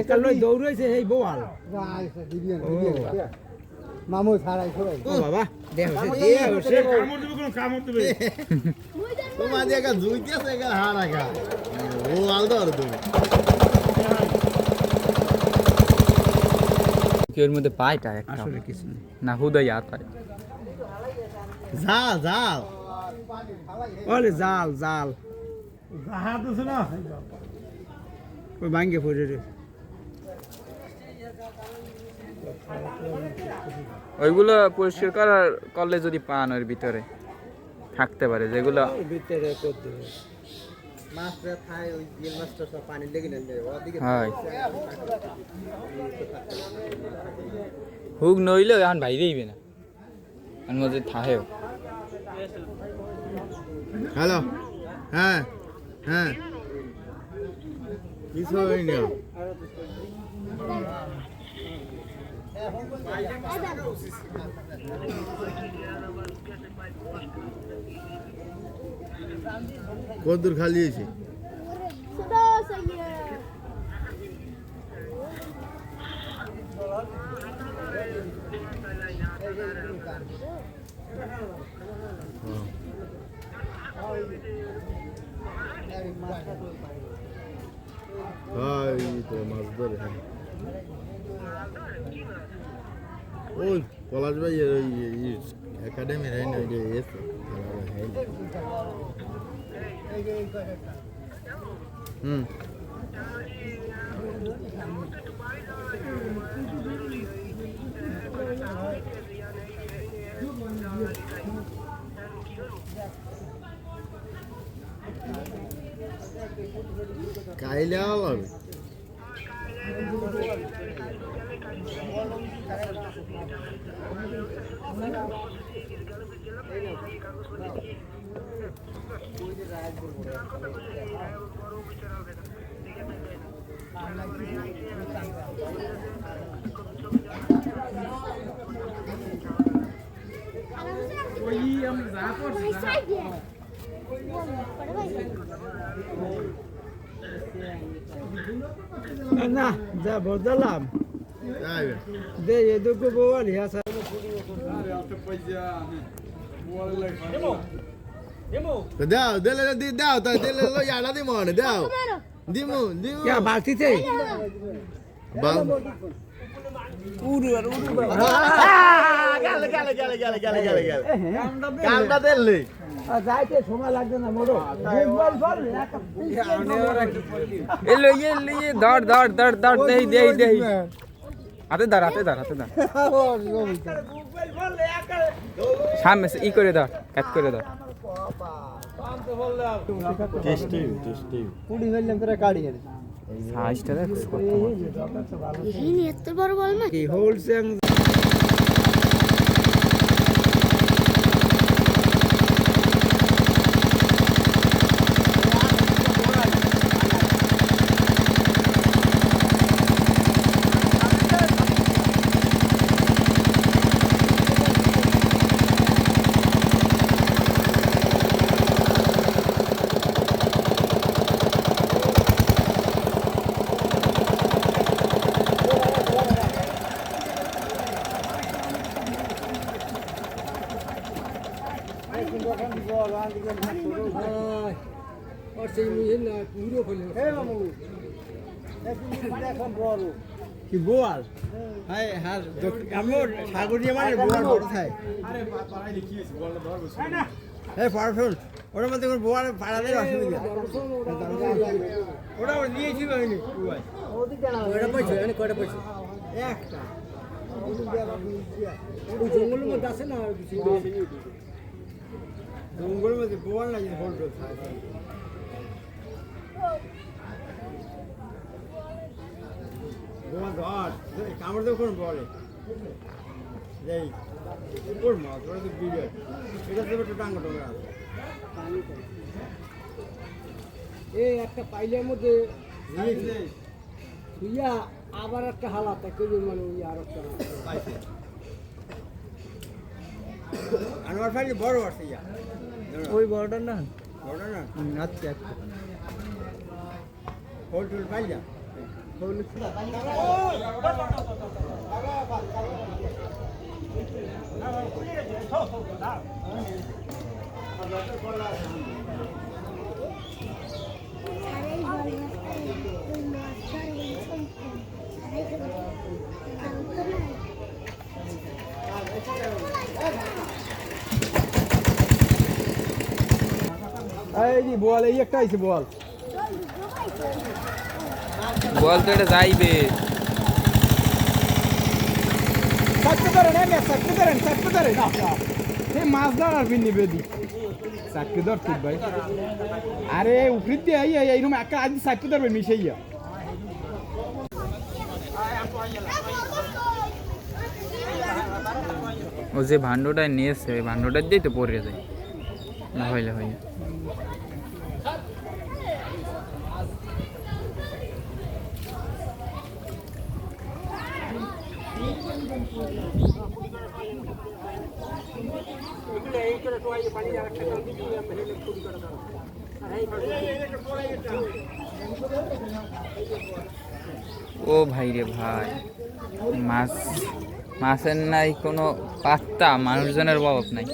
কালো দৌড়াইছে এই বোয়াল মামু ছাড়াই সবাই ও বাবা দেহ সে কামড় দিবে কোন কামড় দিবে তোমার দিয়ে একা জুইতেছে একা হাড় একা ও আলদা আর তুমি এর মধ্যে পায়টা একটা আসলে কিছু না হুদাই আর পায় জাল জাল ওলে জাল জাল হাত আছে না ওই ভাঙ্গে পড়ে রে ওইগুলো পরিষ্কার করার করলে যদি পান ওর ভিতরে থাকতে পারে যেগুলো ভিতরে করতে মাছটা খায় ওই জিল মাছটা সব পানি লেগে নেন ওদিকে হয় হুক নইলে এখন বাইরেইবে না এর মধ্যে থাহেও হ্যালো হ্যাঁ হ্যাঁ কিছু হয়নি কতদূর খালি হয়েছে মাছ ধরে ওই পলাশ ভাই ওই একাডেমির হয় না ওই যে এসে হুম কাইলে হবে না যা বদলাম যাইবে দে এদুকু বোয়াল হিয়াসা দাও দিলে দাও তাই দিলে লো ইয়ালা দি মনে দাও দিমু দিমু কে বালতিতে বাল উড়ু আর উড়ু গেল গেল গেল গেল গেল গেল গেল কামটা দিলে যাইতে সময় লাগবে না মোড়ো বল বল এলো ইয়ে ধর ধর ধর ধর দেই দেই দেই হাতে ধর হাতে ধর হাতে ধর সামনে ই করে ধর কাট করে ধর টেস্টি টেস্টি কুড়ি হইলাম তোরা কাড়ি গেলে সাইজটা দেখ কত এত বড় বল না কি হোলসেল কি বোয়াল হাই হার আমার সাগরিয়া মানে বোয়াল বড় থাকে আরে পাড়াই দেখিয়েছি বলটা ধর বসে এই পারফুল ওটার মধ্যে কোন বোয়াল পাড়া দেয় অসুবিধা ওটা নিয়েছি হয়নি ওটা পয়সা এনে কয়টা পয়সা একটা ওই জঙ্গলের মধ্যে আছে না জঙ্গলের মধ্যে বোয়াল না যে হোল্ড থাকে বোয়াল ধর কামড় দেবো কোন বলে এই কোন মাছ ওটা তো বিরিয়ানি এটা দেবে একটু টাঙ্গা টাঙ্গা আছে এই একটা পাইলের মধ্যে ইয়া আবার একটা হালাত কেজি মানে আর একটা পাইছে আনোয়ার ভাই বড় আছে ইয়া ওই বড়টা না বড় না আচ্ছা আচ্ছা হোল টোল পাই যা সারাই বল ওই মাছটা সারাই এই যে বল এই একটা আইছে বল বল তো এটা যাইবে। চাকরি ধরে না চাকরি ধরে না সে মাছ ধরার ফিরনি বেদি চাকরি ধর ঠিক ভাই আরে উফরিত দিয়ে এইরকম একটা আজ চাকরি ধরবে মিশাইয়া ও যে ভান্ডটা নিয়েছে ওই ভান্ডটার দিয়েই তো পড়ে যায় না হইলে হয়। ও ভাই রে ভাই, মাছ মাছের নাই কোনো পাত্তা, মানুষজনের অভাব নাই।